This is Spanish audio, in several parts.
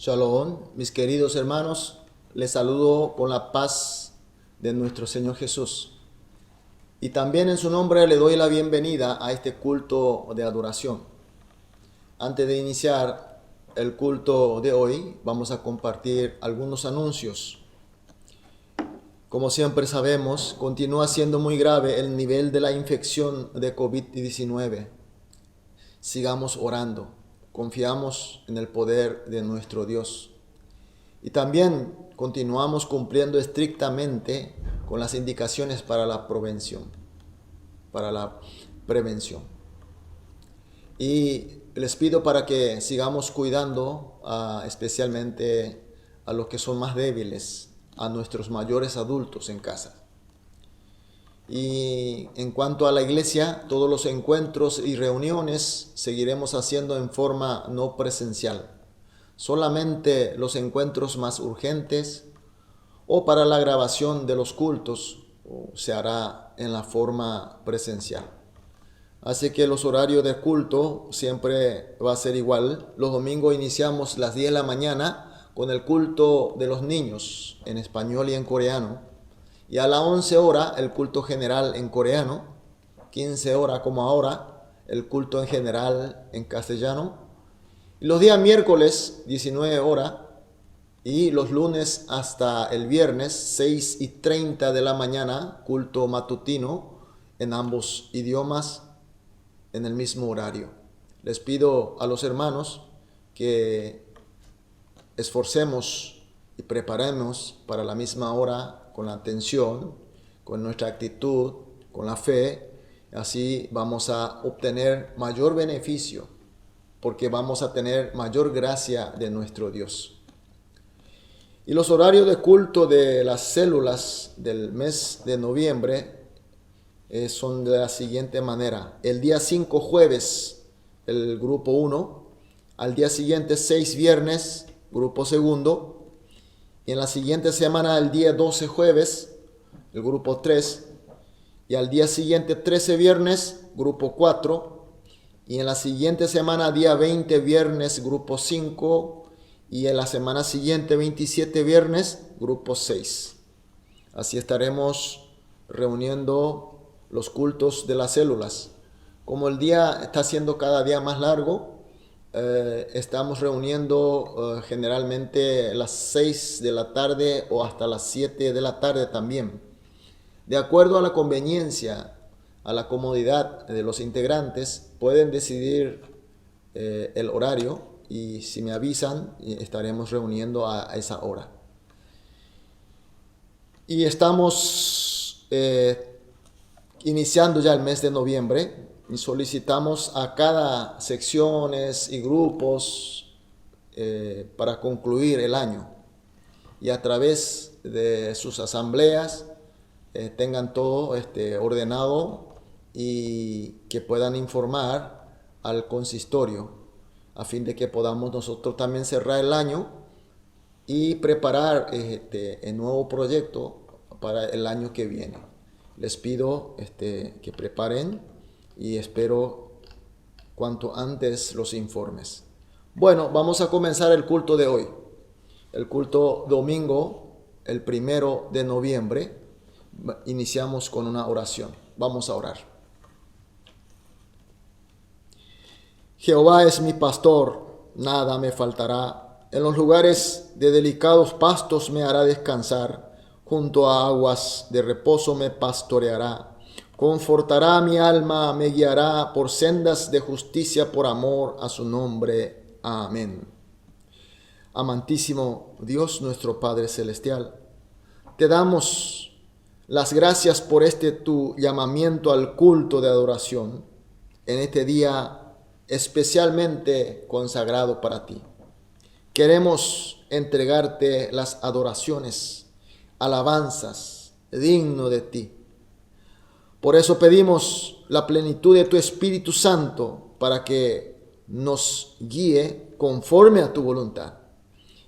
Shalom, mis queridos hermanos, les saludo con la paz de nuestro Señor Jesús. Y también en su nombre le doy la bienvenida a este culto de adoración. Antes de iniciar el culto de hoy, vamos a compartir algunos anuncios. Como siempre sabemos, continúa siendo muy grave el nivel de la infección de COVID-19. Sigamos orando, confiamos en el poder de nuestro Dios. Y también continuamos cumpliendo estrictamente con las indicaciones para la prevención. Y les pido para que sigamos cuidando especialmente a los que son más débiles, a nuestros mayores adultos en casa. Y en cuanto a la iglesia, todos los encuentros y reuniones seguiremos haciendo en forma no presencial. Solamente los encuentros más urgentes o para la grabación de los cultos se hará en la forma presencial. Así que los horarios de culto siempre va a ser igual. Los domingos iniciamos las 10 de la mañana con el culto de los niños en español y en coreano. Y a las 11 horas el culto general en coreano, 15 horas como ahora, el culto en general en castellano. Y los días miércoles, 19 horas, y los lunes hasta el viernes, 6:30 de la mañana, culto matutino en ambos idiomas en el mismo horario. Les pido a los hermanos que esforcemos y preparemos para la misma hora con la atención, con nuestra actitud, con la fe. Así vamos a obtener mayor beneficio porque vamos a tener mayor gracia de nuestro Dios. Y los horarios de culto de las células del mes de noviembre son de la siguiente manera. El día 5 jueves, el grupo 1. Al día siguiente 6 viernes, grupo segundo. Y en la siguiente semana, el día 12 jueves, el grupo 3. Y al día siguiente 13 viernes, grupo 4. Y en la siguiente semana, día 20 viernes, grupo 5. Y en la semana siguiente, 27 viernes, grupo 6. Así estaremos reuniendo los cultos de las células. Como el día está siendo cada día más largo, estamos reuniendo generalmente las 6 de la tarde o hasta las 7 de la tarde también. De acuerdo a la conveniencia, a la comodidad de los integrantes, pueden decidir el horario y si me avisan, estaremos reuniendo a esa hora. Y estamos iniciando ya el mes de noviembre y solicitamos a cada secciones y grupos para concluir el año y a través de sus asambleas tengan todo ordenado y que puedan informar al consistorio a fin de que podamos nosotros también cerrar el año y preparar el nuevo proyecto para el año que viene. Les pido que preparen y espero cuanto antes los informes. Bueno, vamos a comenzar el culto de hoy. El culto domingo, el 1 de noviembre, iniciamos con una oración. Vamos a orar. Jehová es mi pastor, nada me faltará. En los lugares de delicados pastos me hará descansar. Junto a aguas de reposo me pastoreará. Confortará mi alma, me guiará por sendas de justicia por amor a su nombre. Amén. Amantísimo Dios nuestro Padre Celestial, te damos las gracias por tu llamamiento al culto de adoración en este día especialmente consagrado para ti. Queremos entregarte las adoraciones, alabanzas, digno de ti. Por eso pedimos la plenitud de tu Espíritu Santo para que nos guíe conforme a tu voluntad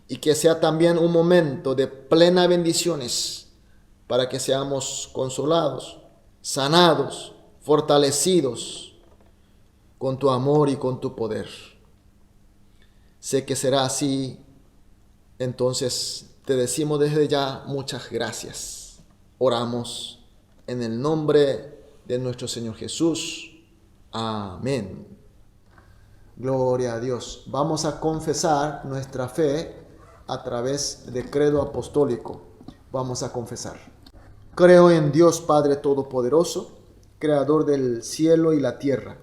y que sea también un momento de plena bendiciones para que seamos consolados, sanados, fortalecidos con tu amor y con tu poder. Sé que será así Entonces te decimos desde ya muchas gracias. Oramos en el nombre de nuestro Señor Jesús. Amén. Gloria a Dios. Vamos a confesar nuestra fe a través de credo apostólico. Vamos a confesar. Creo en Dios Padre Todopoderoso, Creador del cielo y la tierra,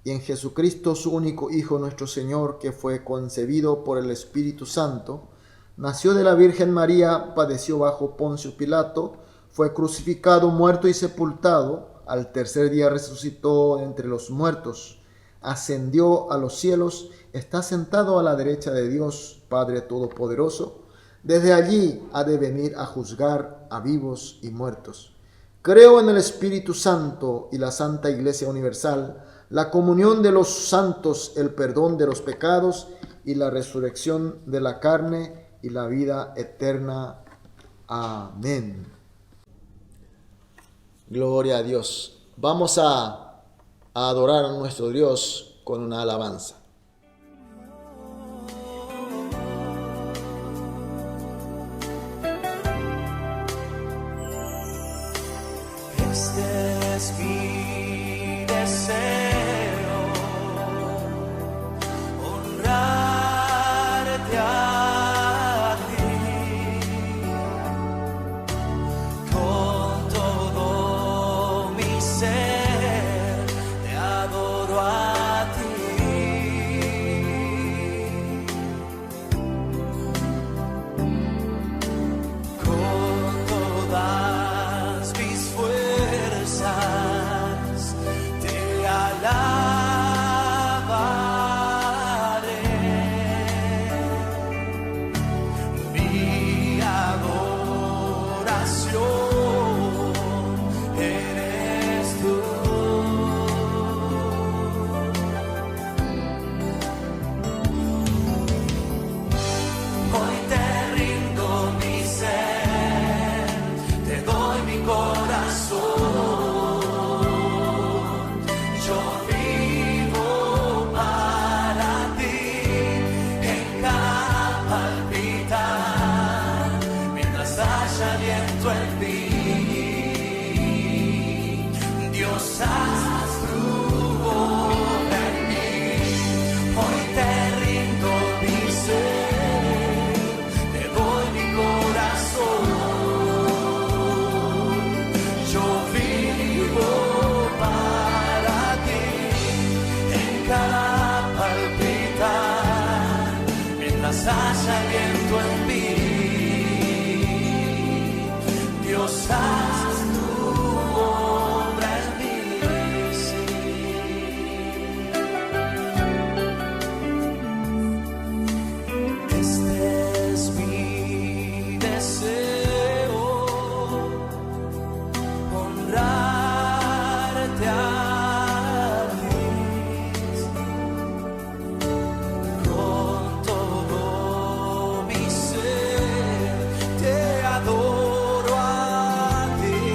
y en Jesucristo, su único Hijo, nuestro Señor, que fue concebido por el Espíritu Santo, nació de la Virgen María, padeció bajo Poncio Pilato, fue crucificado, muerto y sepultado, al tercer día resucitó entre los muertos, ascendió a los cielos, está sentado a la derecha de Dios, Padre Todopoderoso. Desde allí ha de venir a juzgar a vivos y muertos. Creo en el Espíritu Santo y la Santa Iglesia Universal, la comunión de los santos, el perdón de los pecados y la resurrección de la carne y la vida eterna. Amén. Gloria a Dios. Vamos a adorar a nuestro Dios con una alabanza. Este es mi deseo, honrarte a ti, con todo mi ser, te adoro a ti. Con todas mis fuerzas te alabaré. Mi adoración eres tú. Hoy te rindo mi ser, te doy mi corazón. Yo vivo para ti en cada palpitar, mientras haya aliento en mí. Dios, haz tu obra en mí. Hoy te rindo mi ser, te doy mi corazón. Yo vivo para ti en cada palpitar, mientras haya aliento en mí. Dios, haz tu obra en mí. Este es mi deseo, honrarte a ti, con todo mi ser, te adoro a ti.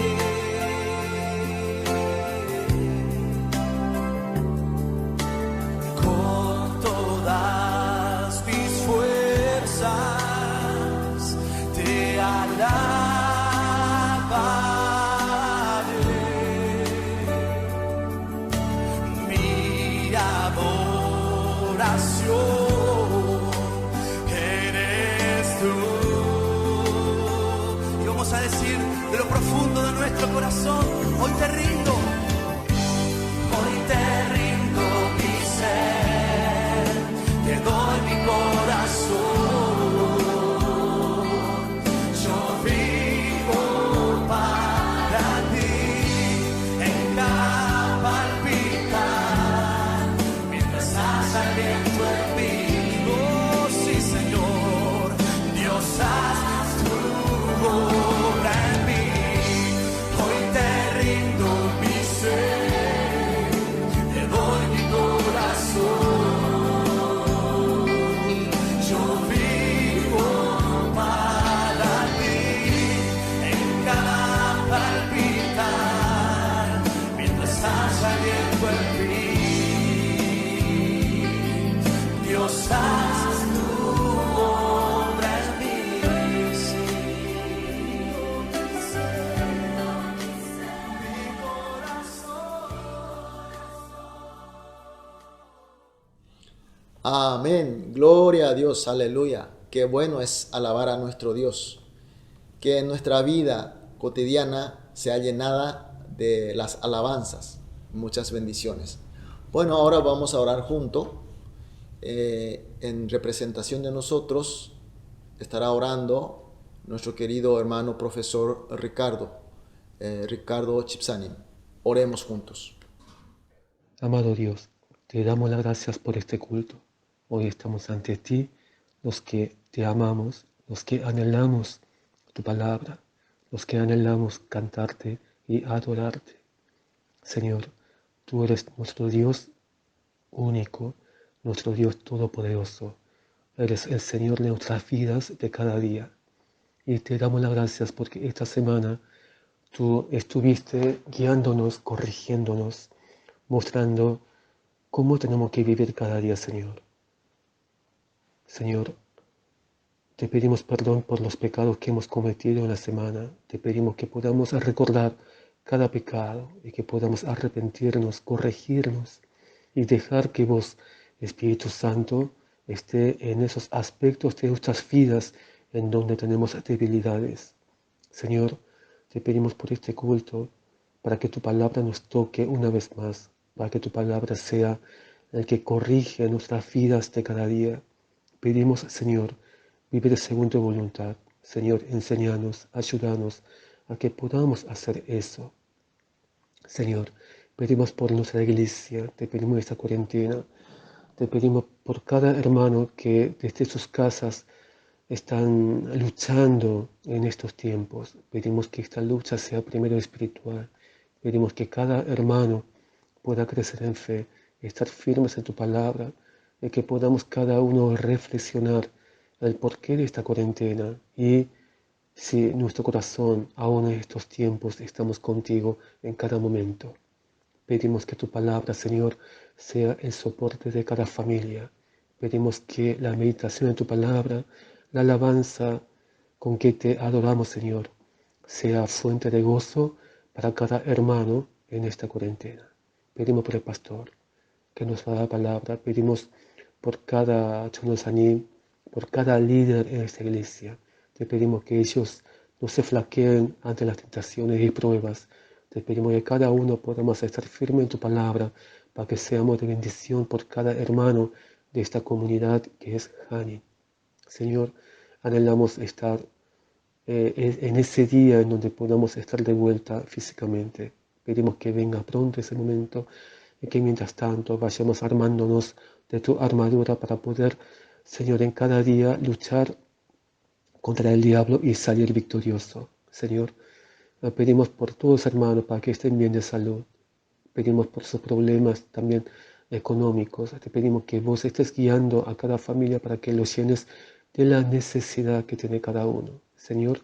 Amén. Gloria a Dios. Aleluya. Qué bueno es alabar a nuestro Dios. Que nuestra vida cotidiana sea llenada de las alabanzas. Muchas bendiciones. Bueno, ahora vamos a orar juntos. En representación de nosotros estará orando nuestro querido hermano profesor Ricardo Chipsani. Oremos juntos. Amado Dios, te damos las gracias por este culto. Hoy estamos ante ti, los que te amamos, los que anhelamos tu palabra, los que anhelamos cantarte y adorarte. Señor, tú eres nuestro Dios único, nuestro Dios todopoderoso. Eres el Señor de nuestras vidas de cada día. Y te damos las gracias porque esta semana tú estuviste guiándonos, corrigiéndonos, mostrando cómo tenemos que vivir cada día, Señor. Señor, te pedimos perdón por los pecados que hemos cometido en la semana. Te pedimos que podamos recordar cada pecado y que podamos arrepentirnos, corregirnos y dejar que vos, Espíritu Santo, esté en esos aspectos de nuestras vidas en donde tenemos debilidades. Señor, te pedimos por este culto para que tu palabra nos toque una vez más, para que tu palabra sea el que corrige nuestras vidas de cada día. Pedimos, Señor, vivir según tu voluntad. Señor, enséñanos, ayúdanos a que podamos hacer eso. Señor, pedimos por nuestra iglesia, te pedimos esta cuarentena, te pedimos por cada hermano que desde sus casas están luchando en estos tiempos. Pedimos que esta lucha sea primero espiritual. Pedimos que cada hermano pueda crecer en fe, estar firmes en tu palabra, y que podamos cada uno reflexionar el porqué de esta cuarentena y si nuestro corazón aún en estos tiempos estamos contigo en cada momento. Pedimos que tu palabra, Señor, sea el soporte de cada familia. Pedimos que la meditación en tu palabra, la alabanza con que te adoramos, Señor, sea fuente de gozo para cada hermano en esta cuarentena. Pedimos por el pastor que nos va a dar palabra. Pedimos por cada chonosaní, por cada líder en esta iglesia. Te pedimos que ellos no se flaqueen ante las tentaciones y pruebas. Te pedimos que cada uno podamos estar firme en tu palabra para que seamos de bendición por cada hermano de esta comunidad que es Hani. Señor, anhelamos estar en ese día en donde podamos estar de vuelta físicamente. Pedimos que venga pronto ese momento y que mientras tanto vayamos armándonos de tu armadura para poder, Señor, en cada día luchar contra el diablo y salir victorioso. Señor, pedimos por todos los hermanos para que estén bien de salud. Pedimos por sus problemas también económicos. Te pedimos que vos estés guiando a cada familia para que los llenes de la necesidad que tiene cada uno. Señor,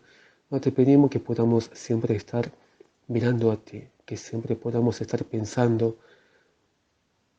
te pedimos que podamos siempre estar mirando a ti, que siempre podamos estar pensando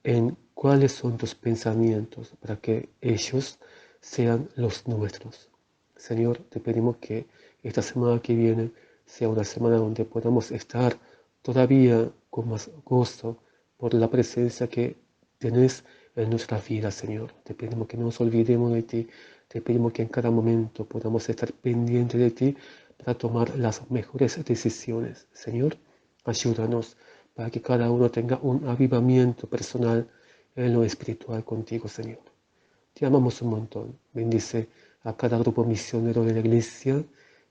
en cuáles son tus pensamientos para que ellos sean los nuestros. Señor, te pedimos que esta semana que viene sea una semana donde podamos estar todavía con más gozo por la presencia que tenés en nuestra vida, Señor. Te pedimos que no nos olvidemos de ti. Te pedimos que en cada momento podamos estar pendientes de ti para tomar las mejores decisiones. Señor, ayúdanos para que cada uno tenga un avivamiento personal en lo espiritual contigo, Señor. Te amamos un montón. Bendice a cada grupo misionero de la iglesia.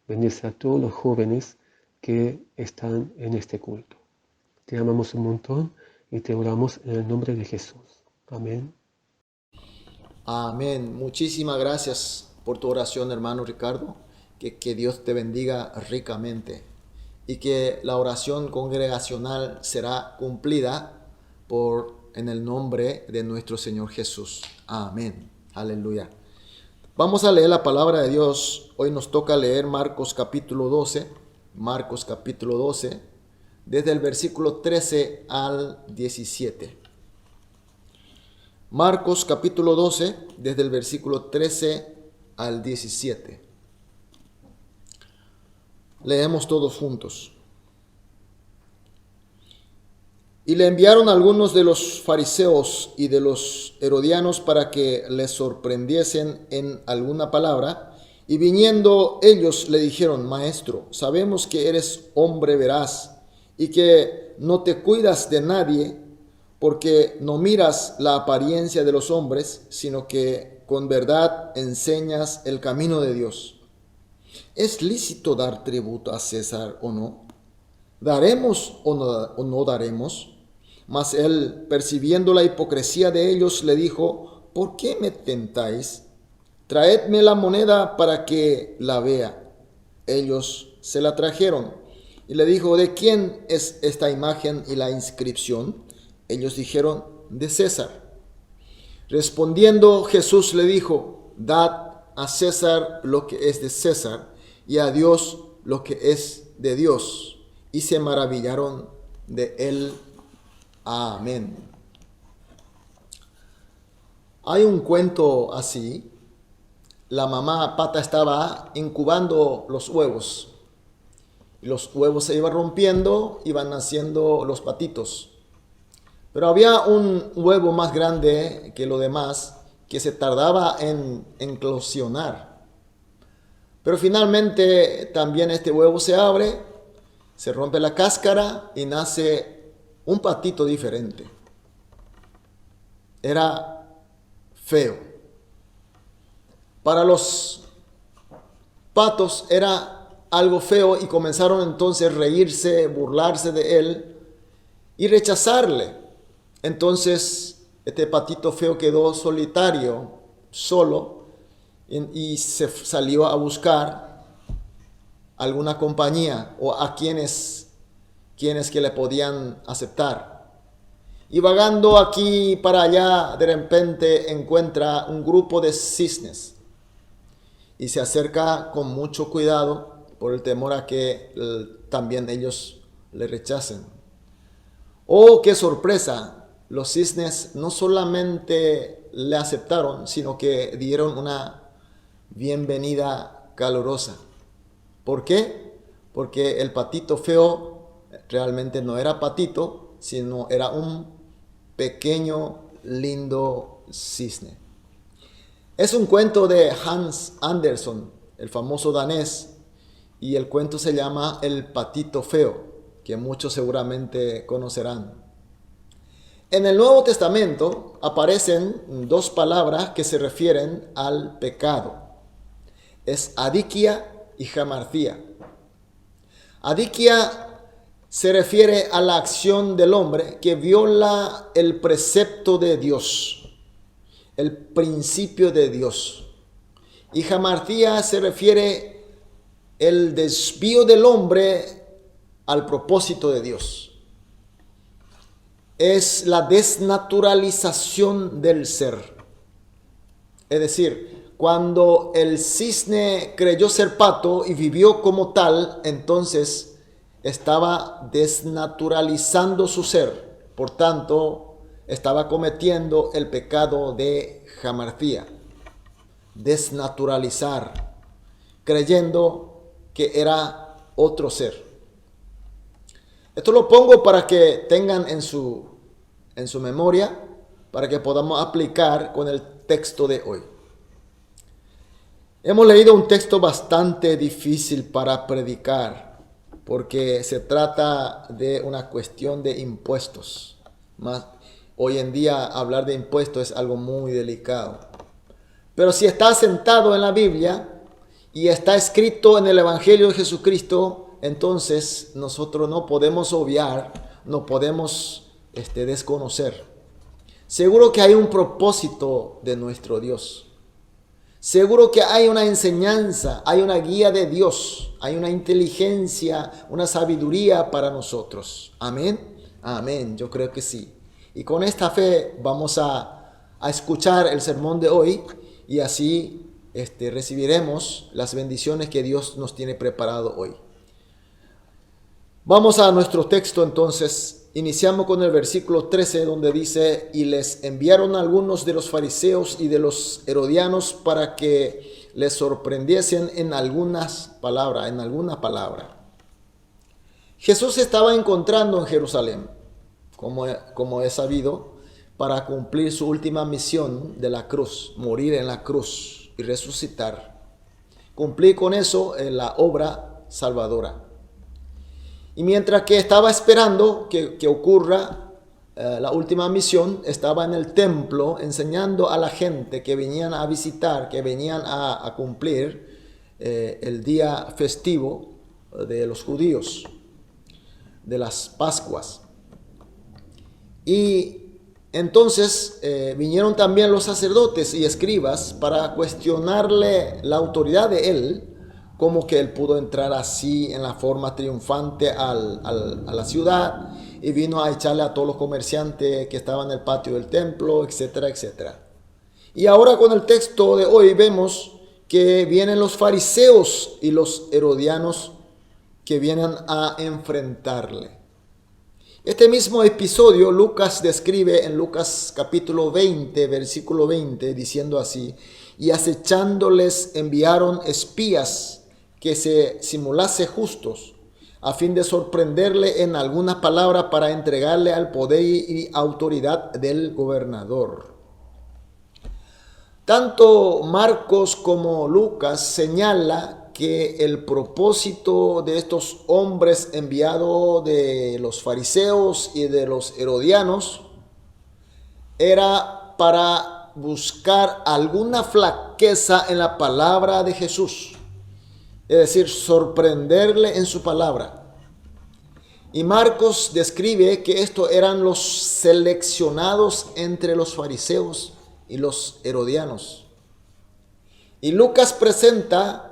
Bendice a todos los jóvenes que están en este culto. Te amamos un montón y te oramos en el nombre de Jesús. Amén. Amén. Muchísimas gracias por tu oración, hermano Ricardo. Que Dios te bendiga ricamente y que la oración congregacional será cumplida en el nombre de nuestro Señor Jesús. Amén. Aleluya. Vamos a leer la palabra de Dios. Hoy nos toca leer Marcos capítulo 12. Marcos capítulo 12, desde el versículo 13 al 17. Marcos capítulo 12, desde el versículo 13 al 17. Leemos todos juntos. Y le enviaron algunos de los fariseos y de los herodianos para que les sorprendiesen en alguna palabra. Y viniendo ellos le dijeron: Maestro, sabemos que eres hombre veraz y que no te cuidas de nadie, porque no miras la apariencia de los hombres, sino que con verdad enseñas el camino de Dios. ¿Es lícito dar tributo a César o no? ¿Daremos o no daremos? Mas él, percibiendo la hipocresía de ellos, le dijo: ¿Por qué me tentáis? Traedme la moneda para que la vea. Ellos se la trajeron. Y le dijo: ¿De quién es esta imagen y la inscripción? Ellos dijeron: de César. Respondiendo Jesús le dijo: Dad a César lo que es de César, y a Dios lo que es de Dios. Y se maravillaron de él. Amén. Hay un cuento así. La mamá pata estaba incubando los huevos. Y los huevos se iban rompiendo, iban naciendo los patitos. Pero había un huevo más grande que lo demás que se tardaba en eclosionar. Pero finalmente también este huevo se abre, se rompe la cáscara y nace un patito diferente. Era feo. Para los patos era algo feo y comenzaron entonces a reírse, burlarse de él y rechazarle. Entonces este patito feo quedó solitario, solo, y se salió a buscar alguna compañía o a quienes que le podían aceptar. Y vagando aquí para allá, de repente encuentra un grupo de cisnes y se acerca con mucho cuidado por el temor a que también ellos le rechacen. ¡Oh, qué sorpresa! Los cisnes no solamente le aceptaron, sino que dieron una bienvenida calurosa. ¿Por qué? Porque el patito feo realmente no era patito, sino era un pequeño, lindo cisne. Es un cuento de Hans Andersen, el famoso danés, y el cuento se llama El patito feo, que muchos seguramente conocerán. En el Nuevo Testamento aparecen dos palabras que se refieren al pecado. Es adikia y hamartia. Adikia se refiere a la acción del hombre que viola el precepto de Dios, el principio de Dios. Y hamartia se refiere al desvío del hombre al propósito de Dios. Es la desnaturalización del ser. Es decir, cuando el cisne creyó ser pato y vivió como tal, entonces estaba desnaturalizando su ser. Por tanto, estaba cometiendo el pecado de hamartia. Desnaturalizar, creyendo que era otro ser. Esto lo pongo para que tengan en su memoria, para que podamos aplicar con el texto de hoy. Hemos leído un texto bastante difícil para predicar, porque se trata de una cuestión de impuestos. Hoy en día hablar de impuestos es algo muy delicado. Pero si está sentado en la Biblia y está escrito en el Evangelio de Jesucristo, entonces nosotros no podemos obviar, no podemos desconocer. Seguro que hay un propósito de nuestro Dios. Seguro que hay una enseñanza, hay una guía de Dios, hay una inteligencia, una sabiduría para nosotros. Amén. Amén, yo creo que sí. Y con esta fe vamos a escuchar el sermón de hoy y así recibiremos las bendiciones que Dios nos tiene preparado hoy. Vamos a nuestro texto entonces. Iniciamos con el versículo 13 donde dice: y les enviaron algunos de los fariseos y de los herodianos para que les sorprendiesen en alguna palabra. Jesús se estaba encontrando en Jerusalén como es sabido, para cumplir su última misión de la cruz, morir en la cruz y resucitar. Cumplir con eso en la obra salvadora. Y mientras que estaba esperando que ocurra la última misión, estaba en el templo enseñando a la gente que venían a visitar, que venían a cumplir el día festivo de los judíos, de las Pascuas. Y entonces vinieron también los sacerdotes y escribas para cuestionarle la autoridad de él, como que él pudo entrar así en la forma triunfante a la ciudad y vino a echarle a todos los comerciantes que estaban en el patio del templo, etcétera, etcétera. Y ahora con el texto de hoy vemos que vienen los fariseos y los herodianos que vienen a enfrentarle. Este mismo episodio Lucas describe en Lucas capítulo 20, versículo 20, diciendo así: y acechándoles enviaron espías que se simulase justos, a fin de sorprenderle en alguna palabra para entregarle al poder y autoridad del gobernador. Tanto Marcos como Lucas señala que el propósito de estos hombres enviados de los fariseos y de los herodianos era para buscar alguna flaqueza en la palabra de Jesús. Es decir, sorprenderle en su palabra. Y Marcos describe que estos eran los seleccionados entre los fariseos y los herodianos. Y Lucas presenta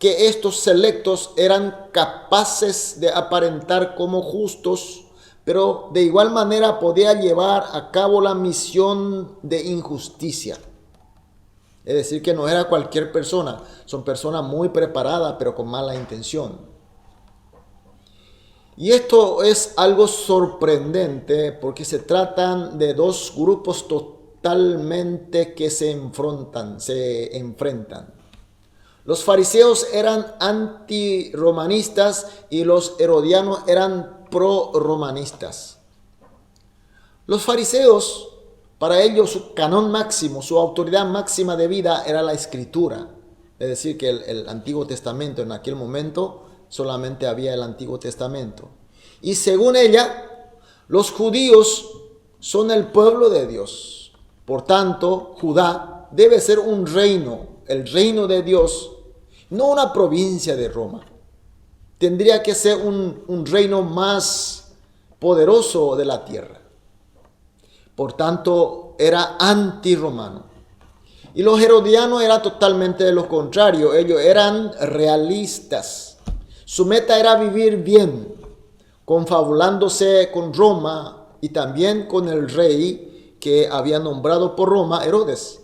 que estos selectos eran capaces de aparentar como justos, pero de igual manera podía llevar a cabo la misión de injusticia. Es decir, que no era cualquier persona, son personas muy preparadas, pero con mala intención. Y esto es algo sorprendente porque se tratan de dos grupos totalmente que se enfrentan. Los fariseos eran antiromanistas y los herodianos eran proromanistas. Los fariseos, para ellos su canón máximo, su autoridad máxima de vida era la escritura. Es decir, que el Antiguo Testamento en aquel momento solamente había el Antiguo Testamento. Y según ella, los judíos son el pueblo de Dios. Por tanto, Judá debe ser un reino, el reino de Dios, no una provincia de Roma. Tendría que ser un reino más poderoso de la tierra. Por tanto, era antirromano. Y los herodianos eran totalmente de lo contrario. Ellos eran realistas. Su meta era vivir bien, confabulándose con Roma y también con el rey que había nombrado por Roma, Herodes.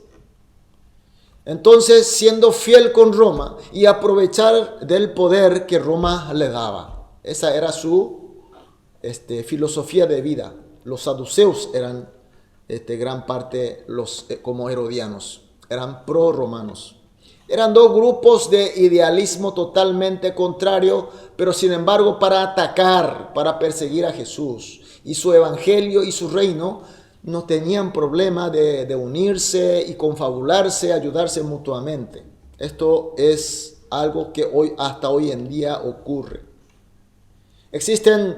Entonces, siendo fiel con Roma y aprovechar del poder que Roma le daba. Esa era su filosofía de vida. Los saduceos eran gran parte como herodianos, eran pro-romanos. Eran dos grupos de idealismo totalmente contrario, pero sin embargo para atacar, para perseguir a Jesús y su evangelio y su reino, no tenían problema de unirse y confabularse, ayudarse mutuamente. Esto es algo que hasta hoy en día ocurre. Existen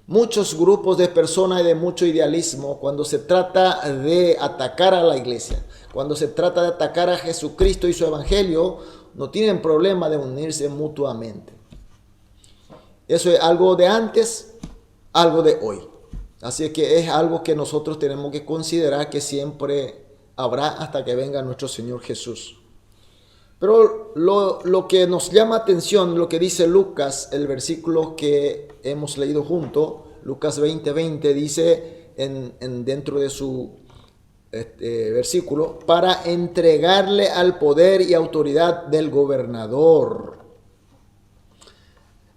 muchos grupos de personas y de mucho idealismo cuando se trata de atacar a la iglesia. Cuando se trata de atacar a Jesucristo y su evangelio, no tienen problema de unirse mutuamente. Eso es algo de antes, algo de hoy. Así que es algo que nosotros tenemos que considerar que siempre habrá hasta que venga nuestro Señor Jesús. Pero lo que nos llama atención, lo que dice Lucas, el versículo que hemos leído junto, Lucas 20:20, dice dentro de su versículo, para entregarle al poder y autoridad del gobernador.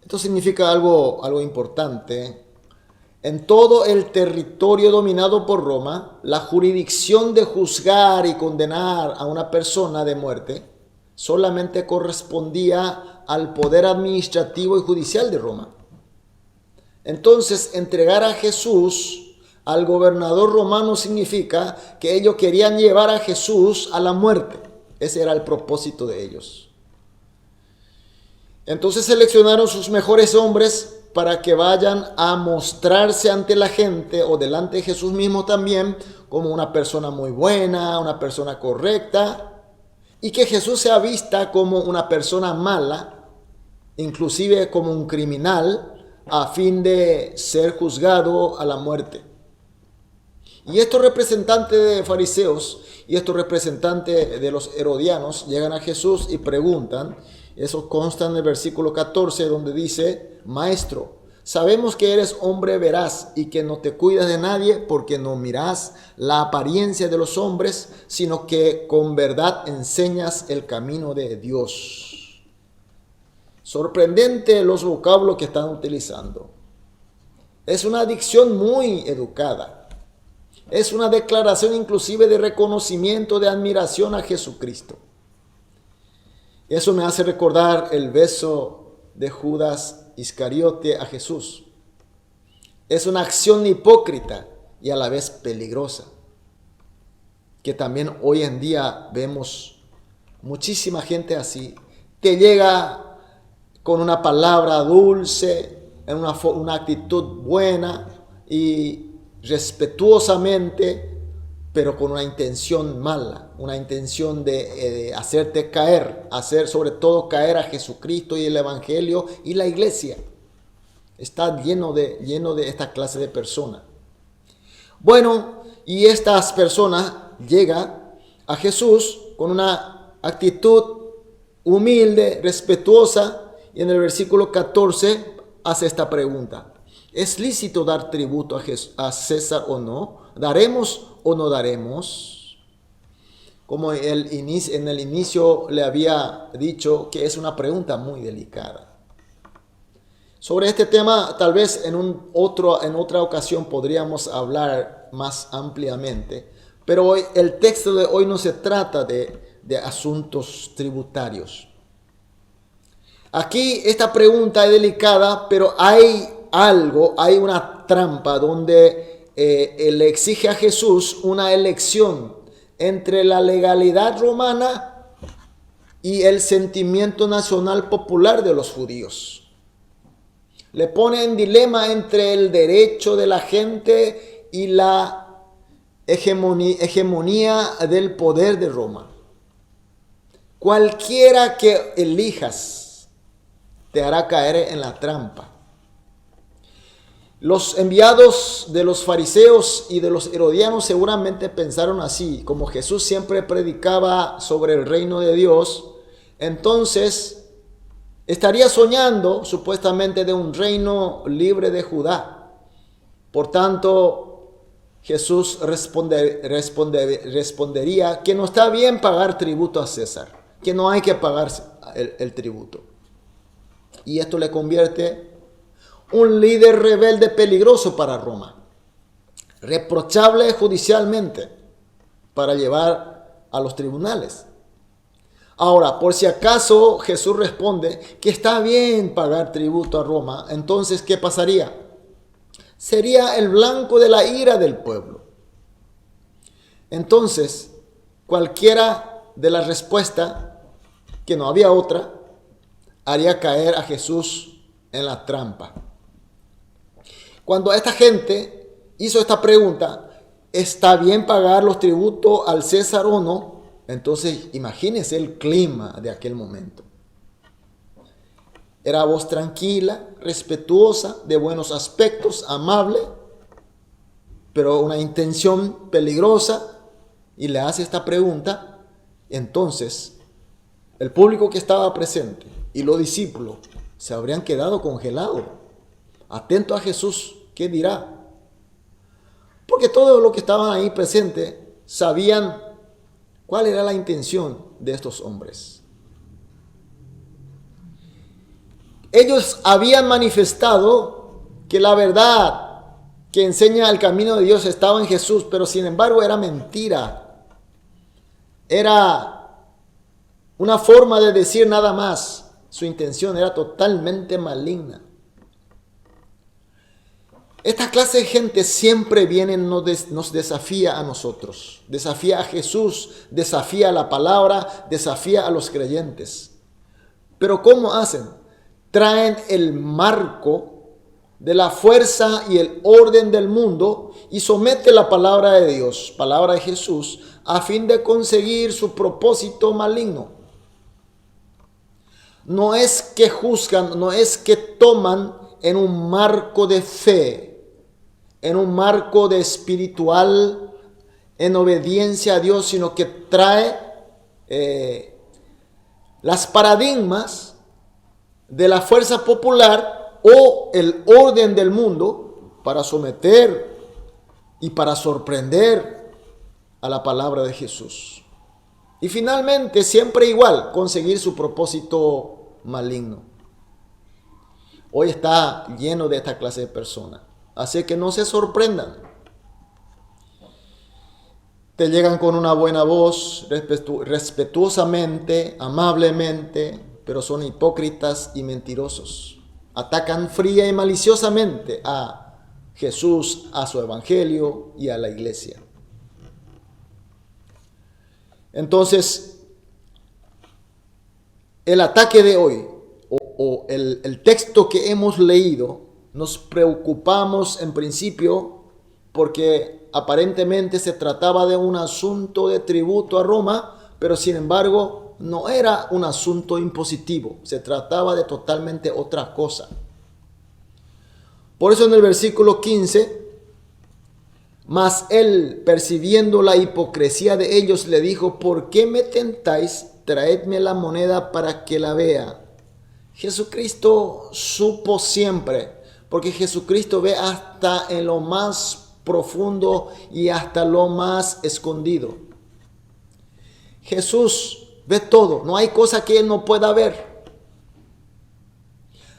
Esto significa algo importante. En todo el territorio dominado por Roma, la jurisdicción de juzgar y condenar a una persona de muerte solamente correspondía al poder administrativo y judicial de Roma. Entonces, entregar a Jesús al gobernador romano significa que ellos querían llevar a Jesús a la muerte. Ese era el propósito de ellos. Entonces seleccionaron sus mejores hombres para que vayan a mostrarse ante la gente o delante de Jesús mismo también como una persona muy buena, una persona correcta, y que Jesús sea vista como una persona mala, inclusive como un criminal, a fin de ser juzgado a la muerte. Y estos representantes de fariseos y estos representantes de los herodianos llegan a Jesús y preguntan. Eso consta en el versículo 14, donde dice: Maestro, sabemos que eres hombre veraz y que no te cuidas de nadie, porque no miras la apariencia de los hombres, sino que con verdad enseñas el camino de Dios. Sorprendente los vocablos que están utilizando. Es una dicción muy educada. Es una declaración inclusive de reconocimiento, de admiración a Jesucristo. Eso me hace recordar el beso de Judas Iscariote a Jesús. Es una acción hipócrita y a la vez peligrosa, que también hoy en día vemos muchísima gente así, que llega con una palabra dulce, en una actitud buena y respetuosamente, pero con una intención mala, una intención de hacerte caer, hacer sobre todo caer a Jesucristo y el Evangelio y la iglesia. Está lleno de esta clase de personas. Bueno, y estas personas llegan a Jesús con una actitud humilde, respetuosa, y en el versículo 14 hace esta pregunta: ¿es lícito dar tributo a César o no? ¿Daremos o no daremos? Como en el inicio le había dicho, que es una pregunta muy delicada. Sobre este tema, tal vez en otra ocasión podríamos hablar más ampliamente, pero hoy, el texto de hoy no se trata de asuntos tributarios. Aquí esta pregunta es delicada, pero hay una trampa donde le exige a Jesús una elección entre la legalidad romana y el sentimiento nacional popular de los judíos. Le pone en dilema entre el derecho de la gente y la hegemonía del poder de Roma. Cualquiera que elijas te hará caer en la trampa. Los enviados de los fariseos y de los herodianos seguramente pensaron así: como Jesús siempre predicaba sobre el reino de Dios, entonces estaría soñando supuestamente de un reino libre de Judá. Por tanto, Jesús respondería que no está bien pagar tributo a César, que no hay que pagar el tributo. Y esto le convierte un líder rebelde peligroso para Roma, reprochable judicialmente para llevar a los tribunales. Ahora, por si acaso Jesús responde que está bien pagar tributo a Roma, entonces ¿qué pasaría? Sería el blanco de la ira del pueblo. Entonces, cualquiera de las respuestas, que no había otra, haría caer a Jesús en la trampa. Cuando esta gente hizo esta pregunta, ¿está bien pagar los tributos al César o no? Entonces, imagínense el clima de aquel momento. Era voz tranquila, respetuosa, de buenos aspectos, amable, pero una intención peligrosa, y le hace esta pregunta. Entonces, el público que estaba presente y los discípulos se habrían quedado congelados, atentos a Jesús, ¿qué dirá? Porque todos los que estaban ahí presentes sabían cuál era la intención de estos hombres. Ellos habían manifestado que la verdad que enseña el camino de Dios estaba en Jesús, pero sin embargo era mentira. Era una forma de decir nada más. Su intención era totalmente maligna. Esta clase de gente siempre viene y nos desafía a nosotros, desafía a Jesús, desafía a la palabra, desafía a los creyentes. Pero ¿cómo hacen? Traen el marco de la fuerza y el orden del mundo y somete la palabra de Dios, palabra de Jesús, a fin de conseguir su propósito maligno. No es que juzgan, no es que toman en un marco de fe, en un marco de espiritual, en obediencia a Dios, sino que trae las paradigmas de la fuerza popular o el orden del mundo para someter y para sorprender a la palabra de Jesús. Y finalmente, siempre igual, conseguir su propósito maligno. Hoy está lleno de esta clase de personas. Así que no se sorprendan. Te llegan con una buena voz, respetuosamente, amablemente, pero son hipócritas y mentirosos. Atacan fría y maliciosamente a Jesús, a su evangelio y a la iglesia. Entonces, el ataque de hoy, o el texto que hemos leído, nos preocupamos en principio porque aparentemente se trataba de un asunto de tributo a Roma, pero sin embargo no era un asunto impositivo, se trataba de totalmente otra cosa. Por eso en el versículo 15, mas él, percibiendo la hipocresía de ellos, le dijo: ¿por qué me tentáis? Traedme la moneda para que la vea. Jesucristo supo siempre, porque Jesucristo ve hasta en lo más profundo y hasta lo más escondido. Jesús ve todo, no hay cosa que Él no pueda ver.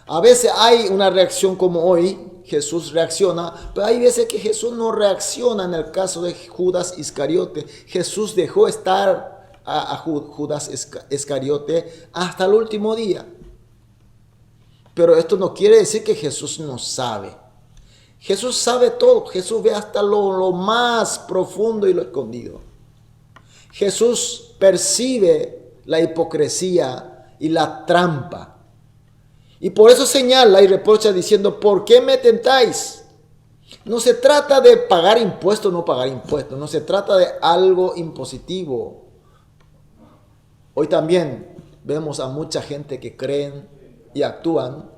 A veces hay una reacción como hoy, Jesús reacciona, pero hay veces que Jesús no reacciona. En el caso de Judas Iscariote, Jesús dejó estar a Judas Iscariote hasta el último día. Pero esto no quiere decir que Jesús no sabe. Jesús sabe todo. Jesús ve hasta lo más profundo y lo escondido. Jesús percibe la hipocresía y la trampa. Y por eso señala y reprocha diciendo: ¿por qué me tentáis? No se trata de pagar impuestos o no pagar impuestos. No se trata de algo impositivo. Hoy también vemos a mucha gente que creen y actúan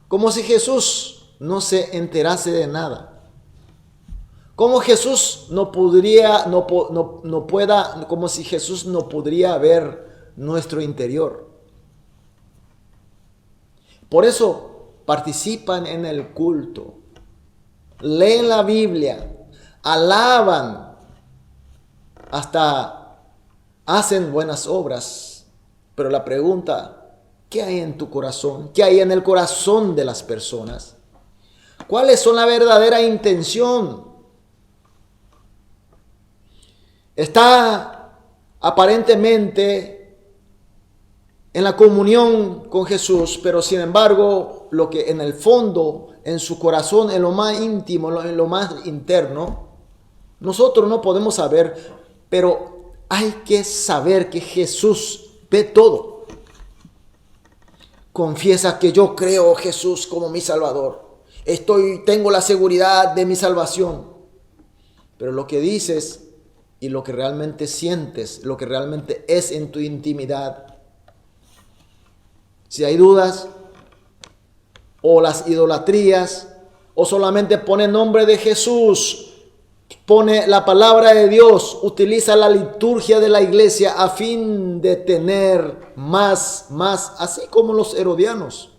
como si Jesús no se enterase de nada. Como Jesús como si Jesús no podría ver nuestro interior. Por eso participan en el culto, leen la Biblia, alaban, hasta hacen buenas obras. Pero la pregunta: ¿qué hay en tu corazón? ¿Qué hay en el corazón de las personas? ¿Cuáles son la verdadera intención? Está aparentemente en la comunión con Jesús, pero sin embargo, lo que en el fondo, en su corazón, en lo más íntimo, en lo más interno, nosotros no podemos saber, pero hay que saber que Jesús ve todo. Confiesa que yo creo Jesús como mi Salvador. Tengo la seguridad de mi salvación. Pero lo que dices y lo que realmente sientes, lo que realmente es en tu intimidad, si hay dudas, o las idolatrías, o solamente pone el nombre de Jesús, pone la palabra de Dios, utiliza la liturgia de la iglesia a fin de tener más, así como los herodianos.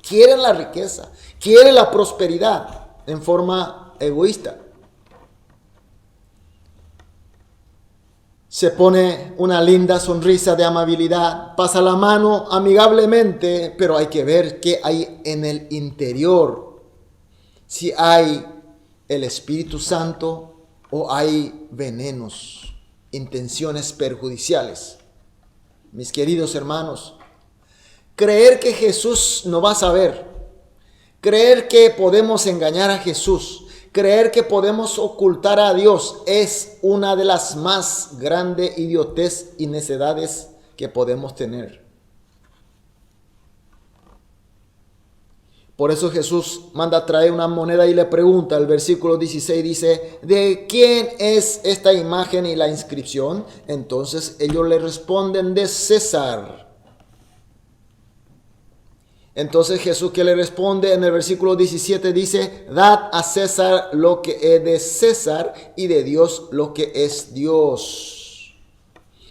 Quieren la riqueza, quieren la prosperidad en forma egoísta. Se pone una linda sonrisa de amabilidad, pasa la mano amigablemente, pero hay que ver qué hay en el interior. Si hay el Espíritu Santo o hay venenos, intenciones perjudiciales. Mis queridos hermanos, creer que Jesús no va a saber, Creer que podemos engañar a Jesús, creer que podemos ocultar a Dios es una de las más grandes idiotez y necedades que podemos tener. Por eso Jesús manda traer una moneda y le pregunta, el versículo 16 dice, ¿de quién es esta imagen y la inscripción? Entonces ellos le responden, de César. Entonces Jesús, que le responde en el versículo 17, dice, dad a César lo que es de César y de Dios lo que es Dios.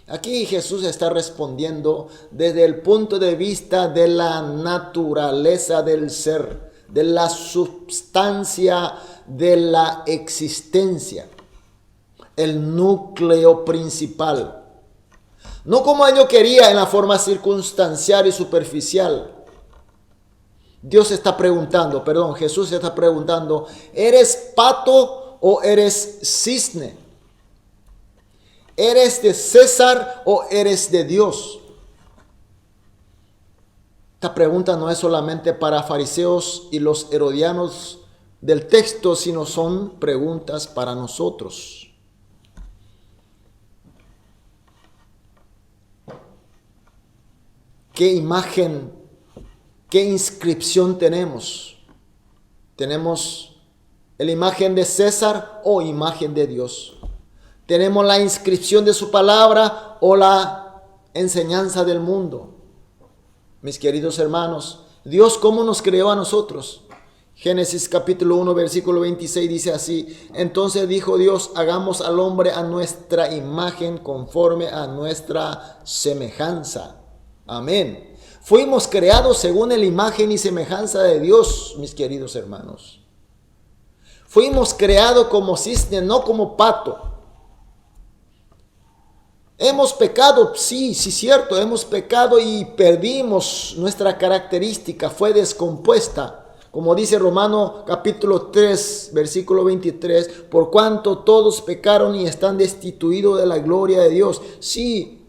Aquí Jesús está respondiendo desde el punto de vista de la naturaleza del ser, de la substancia de la existencia, el núcleo principal. No como ellos querían en la forma circunstancial y superficial. Jesús está preguntando, ¿eres pato o eres cisne? ¿Eres de César o eres de Dios? Esta pregunta no es solamente para fariseos y los herodianos del texto, sino son preguntas para nosotros. ¿Qué imagen, qué inscripción tenemos? ¿Tenemos la imagen de César o imagen de Dios? ¿Tenemos la inscripción de su palabra o la enseñanza del mundo? Mis queridos hermanos, Dios, ¿cómo nos creó a nosotros? Génesis capítulo 1, versículo 26 dice así, entonces dijo Dios, hagamos al hombre a nuestra imagen conforme a nuestra semejanza. Amén. Fuimos creados según la imagen y semejanza de Dios, mis queridos hermanos. Fuimos creados como cisne, no como pato. Hemos pecado, sí, cierto, hemos pecado y perdimos nuestra característica, fue descompuesta. Como dice Romanos capítulo 3, versículo 23, por cuanto todos pecaron y están destituidos de la gloria de Dios. Sí,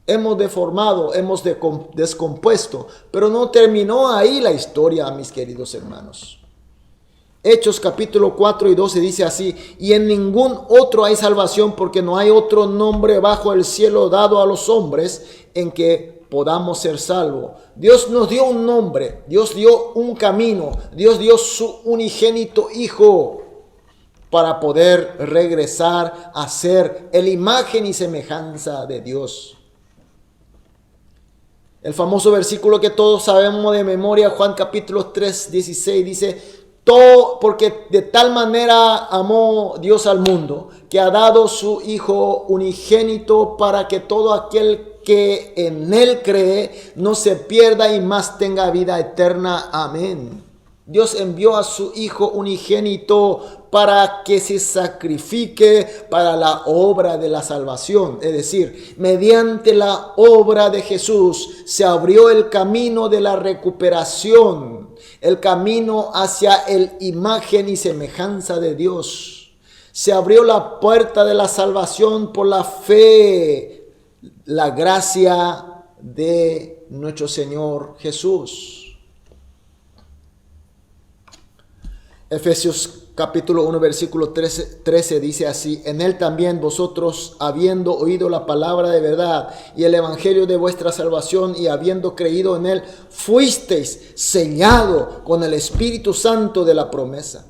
hemos deformado, hemos descompuesto, pero no terminó ahí la historia, mis queridos hermanos. Hechos capítulo 4 y 12 dice así, y en ningún otro hay salvación porque no hay otro nombre bajo el cielo dado a los hombres en que podamos ser salvos. Dios nos dio un nombre, Dios dio un camino, Dios dio su unigénito Hijo para poder regresar a ser la imagen y semejanza de Dios. El famoso versículo que todos sabemos de memoria, Juan capítulo 3, 16 dice, porque de tal manera amó Dios al mundo, que ha dado su Hijo unigénito para que todo aquel que en Él cree no se pierda y más tenga vida eterna. Amén. Dios envió a su Hijo unigénito para que se sacrifique para la obra de la salvación. Es decir, mediante la obra de Jesús se abrió el camino de la recuperación, el camino hacia la imagen y semejanza de Dios. Se abrió la puerta de la salvación por la fe, la gracia de nuestro Señor Jesús. Efesios capítulo 1 versículo 13 dice así, en él también vosotros, habiendo oído la palabra de verdad y el evangelio de vuestra salvación y habiendo creído en él, fuisteis sellado con el Espíritu Santo de la promesa.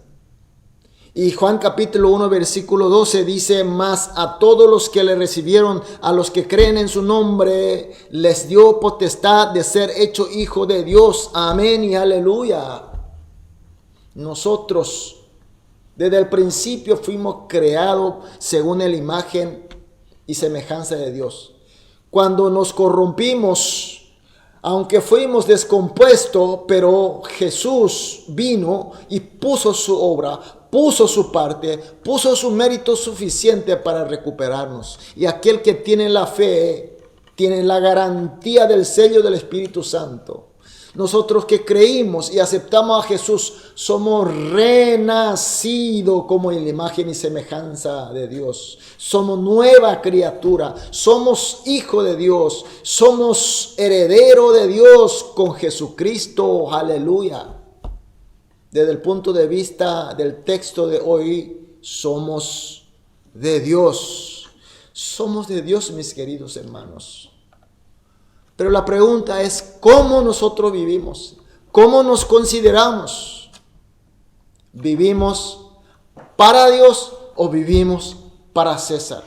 Y Juan capítulo 1 versículo 12 dice, mas a todos los que le recibieron, a los que creen en su nombre, les dio potestad de ser hecho hijo de Dios. Amén y aleluya. Nosotros desde el principio fuimos creados según la imagen y semejanza de Dios. Cuando nos corrompimos, aunque fuimos descompuestos, pero Jesús vino y puso su obra, puso su parte, puso su mérito suficiente para recuperarnos. Y aquel que tiene la fe, tiene la garantía del sello del Espíritu Santo. Nosotros que creímos y aceptamos a Jesús, somos renacidos como en la imagen y semejanza de Dios. Somos nueva criatura, somos hijo de Dios, somos heredero de Dios con Jesucristo. Aleluya. desde el punto de vista del texto de hoy, somos de Dios. Somos de Dios, mis queridos hermanos. Pero la pregunta es, ¿cómo nosotros vivimos? ¿Cómo nos consideramos? ¿Vivimos para Dios o vivimos para César?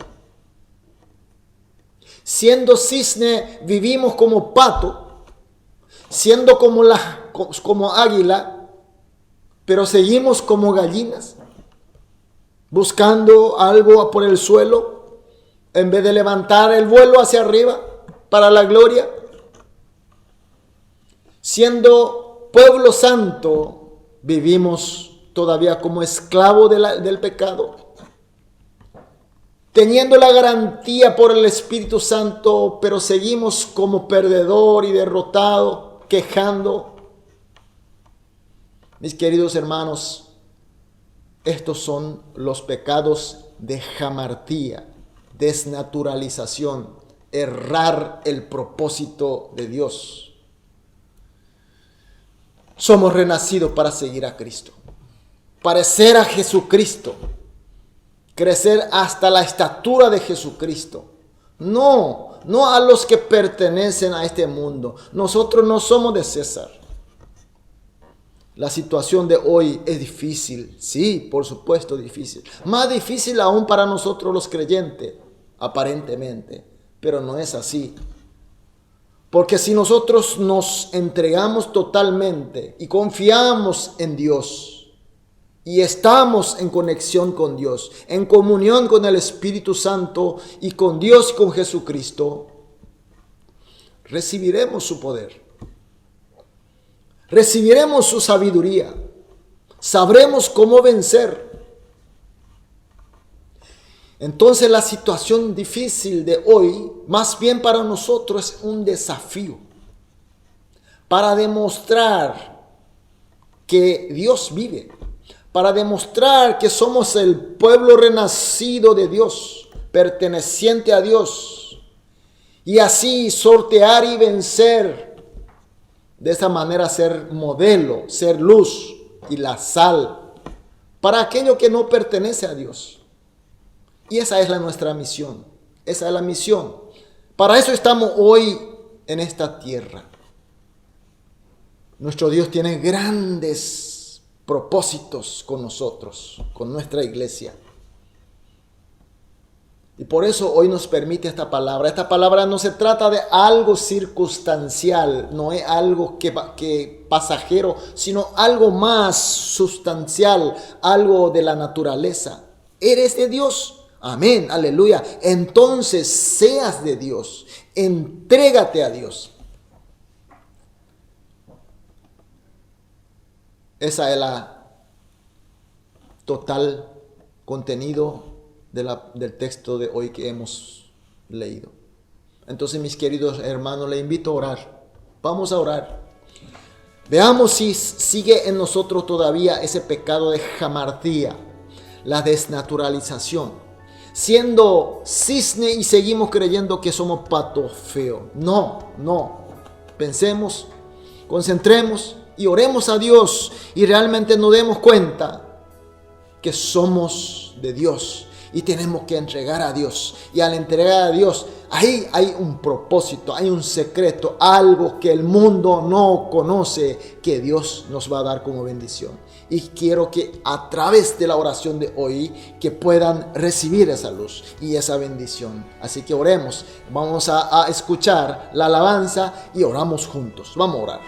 Siendo cisne, vivimos como pato, siendo como águila, pero seguimos como gallinas, buscando algo por el suelo, en vez de levantar el vuelo hacia arriba para la gloria. Siendo pueblo santo, vivimos todavía como esclavo del pecado, teniendo la garantía por el Espíritu Santo, pero seguimos como perdedor y derrotado, quejando. Mis queridos hermanos, estos son los pecados de jamartía, desnaturalización, errar el propósito de Dios. Somos renacidos para seguir a Cristo, parecer a Jesucristo, crecer hasta la estatura de Jesucristo. No a los que pertenecen a este mundo. Nosotros no somos de César. La situación de hoy es difícil, sí, por supuesto difícil. Más difícil aún para nosotros los creyentes, aparentemente, pero no es así. Porque si nosotros nos entregamos totalmente y confiamos en Dios y estamos en conexión con Dios, en comunión con el Espíritu Santo y con Dios y con Jesucristo, recibiremos su poder. Recibiremos su sabiduría. Sabremos cómo vencer. Entonces la situación difícil de hoy, más bien para nosotros, es un desafío para demostrar que Dios vive, para demostrar que somos el pueblo renacido de Dios, perteneciente a Dios, y así sortear y vencer. De esa manera ser modelo, ser luz y la sal para aquello que no pertenece a Dios. Y esa es nuestra misión. Esa es la misión. Para eso estamos hoy en esta tierra. Nuestro Dios tiene grandes propósitos con nosotros, con nuestra iglesia. Y por eso hoy nos permite esta palabra. Esta palabra no se trata de algo circunstancial, no es algo que pasajero, sino algo más sustancial, algo de la naturaleza. ¿Eres de Dios? Amén, aleluya. Entonces seas de Dios, entrégate a Dios. Esa es la total contenido del texto de hoy que hemos leído. Entonces, mis queridos hermanos, les invito a orar. Vamos a orar. Veamos si sigue en nosotros todavía ese pecado de jamartía, la desnaturalización. Siendo cisne y seguimos creyendo que somos pato feo. No. Pensemos, concentremos y oremos a Dios y realmente nos demos cuenta que somos de Dios. Y tenemos que entregar a Dios. Y al entregar a Dios, ahí hay un propósito, hay un secreto, algo que el mundo no conoce, que Dios nos va a dar como bendición. Y quiero que a través de la oración de hoy, que puedan recibir esa luz y esa bendición. Así que oremos. Vamos a escuchar la alabanza y oramos juntos. Vamos a orar.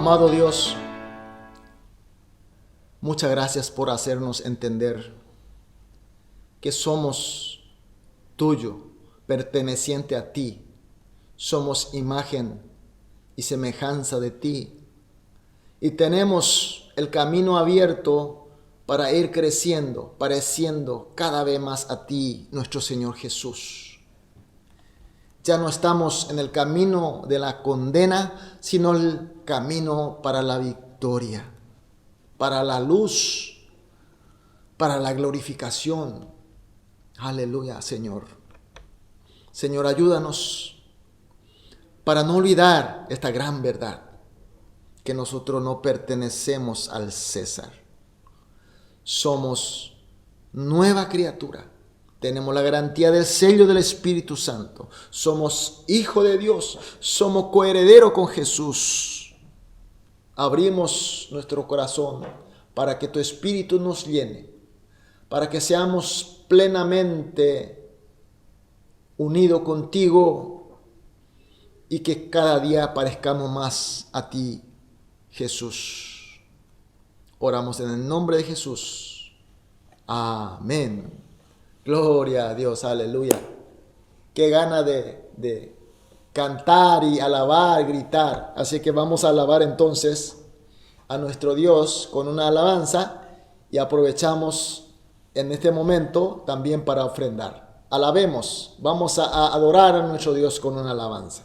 Amado Dios, muchas gracias por hacernos entender que somos tuyo, perteneciente a ti. Somos imagen y semejanza de ti. Y tenemos el camino abierto para ir creciendo, pareciendo cada vez más a ti, nuestro Señor Jesús. Ya no estamos en el camino de la condena, sino el camino para la victoria, para la luz, para la glorificación. Aleluya, Señor. Señor, ayúdanos para no olvidar esta gran verdad, que nosotros no pertenecemos al César. Somos nueva criatura. Tenemos la garantía del sello del Espíritu Santo. Somos hijo de Dios. Somos coheredero con Jesús. Abrimos nuestro corazón para que tu Espíritu nos llene, para que seamos plenamente unidos contigo y que cada día parezcamos más a ti, Jesús. Oramos en el nombre de Jesús. Amén. Gloria a Dios, aleluya. Qué gana de cantar y alabar, gritar. Así que vamos a alabar entonces a nuestro Dios con una alabanza y aprovechamos en este momento también para ofrendar. Alabemos, vamos a adorar a nuestro Dios con una alabanza.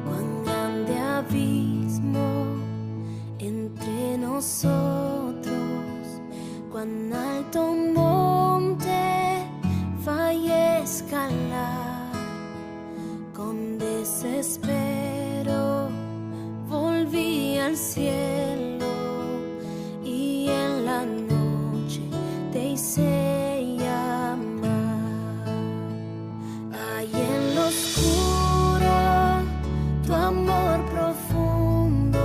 Cuán grande abismo entre nosotros, cuán alto monte falla escalar. Con desespero volví al cielo y en la noche te hice llamar. Ahí en lo oscuro tu amor profundo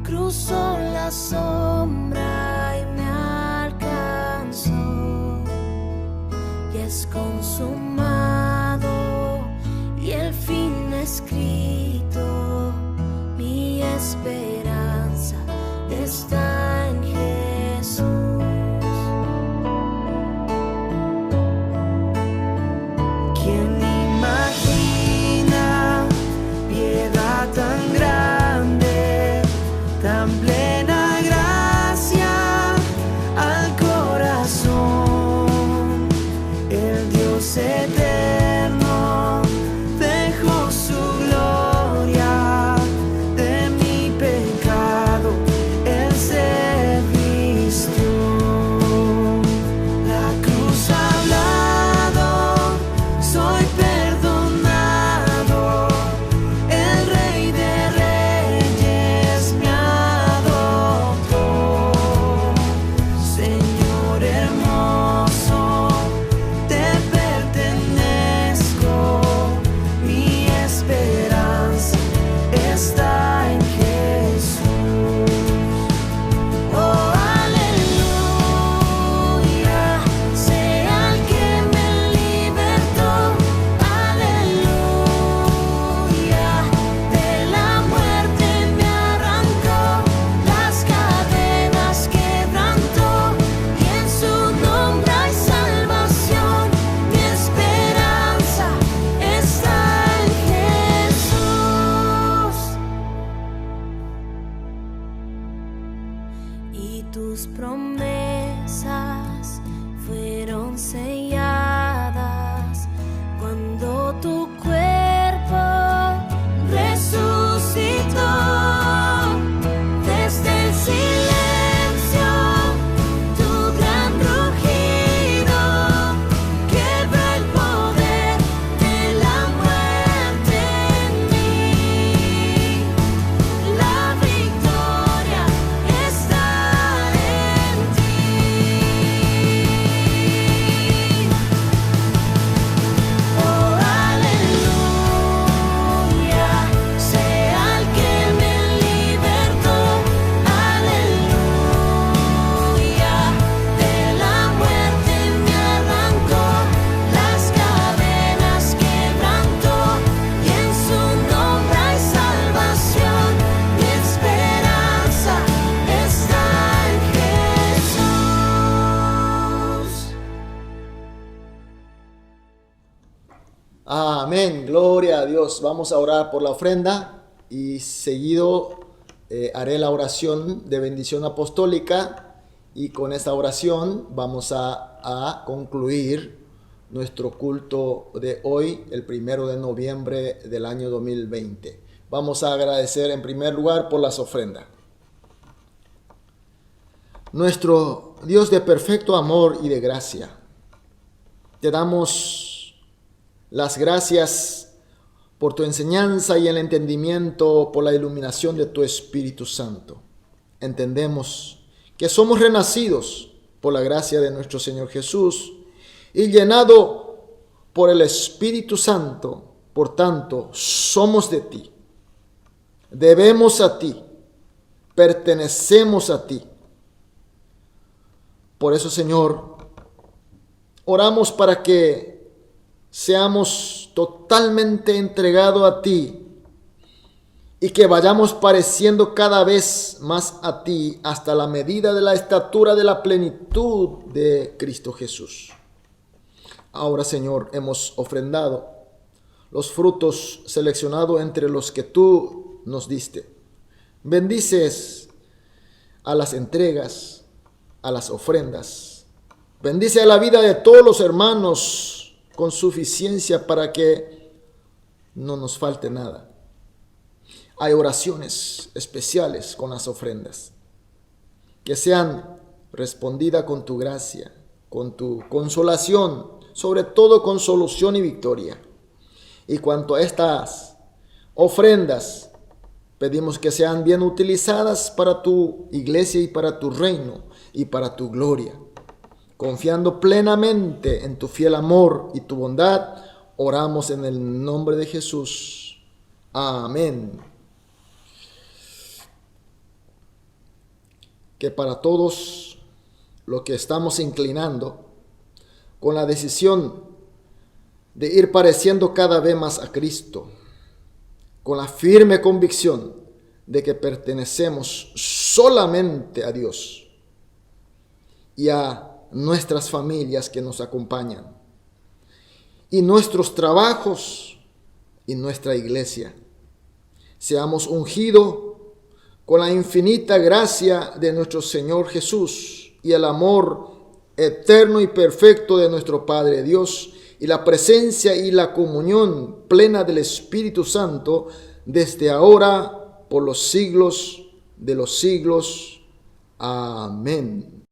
cruzó la sombra y me alcanzó. Y es consumado y el fin escrito, mi esperanza está en Jesús. ¿Quién imagina piedad tan grande, tan plena gracia al corazón? El Dios eterno dejó su gloria, de mi pecado Él se vistió. La cruz ha hablado, soy perdonado, el Rey de Reyes me adoptó. Señor hermoso, te pertenezco, mi esperanza está en Jesús. Oh, aleluya, sea el que me libertó. Aleluya, de la muerte me arrancó, las cadenas quebrantó, y en su nombre hay salvación. Mi esperanza está en Jesús. Y tus promesas fueron selladas cuando tu cuerpo resucitó. Desde el silencio, tu gran rugido quebró el poder de la muerte en mí. La victoria está en ti. Amén, gloria a Dios. Vamos a orar por la ofrenda y seguido haré la oración de bendición apostólica y con esta oración vamos a concluir nuestro culto de hoy, el 1 de noviembre del año 2020. Vamos a agradecer en primer lugar por las ofrendas. Nuestro Dios de perfecto amor y de gracia, te damos las gracias por tu enseñanza y el entendimiento, por la iluminación de tu Espíritu Santo. Entendemos que somos renacidos por la gracia de nuestro Señor Jesús y llenado por el Espíritu Santo. Por tanto, somos de ti, debemos a ti, pertenecemos a ti. Por eso, Señor, oramos para que seamos totalmente entregados a ti y que vayamos pareciendo cada vez más a ti hasta la medida de la estatura de la plenitud de Cristo Jesús. Ahora, Señor, hemos ofrendado los frutos seleccionados entre los que tú nos diste. Bendices a las entregas, a las ofrendas. Bendice a la vida de todos los hermanos con suficiencia para que no nos falte nada. Hay oraciones especiales con las ofrendas que sean respondidas con tu gracia, con tu consolación, sobre todo con solución y victoria. Y cuanto a estas ofrendas, pedimos que sean bien utilizadas para tu iglesia y para tu reino y para tu gloria. Confiando plenamente en tu fiel amor y tu bondad, oramos en el nombre de Jesús. Amén. Que para todos los que estamos inclinando con la decisión de ir pareciendo cada vez más a Cristo, con la firme convicción de que pertenecemos solamente a Dios y a nuestras familias que nos acompañan, y nuestros trabajos y nuestra iglesia, seamos ungidos con la infinita gracia de nuestro Señor Jesús y el amor eterno y perfecto de nuestro Padre Dios y la presencia y la comunión plena del Espíritu Santo desde ahora por los siglos de los siglos. Amén.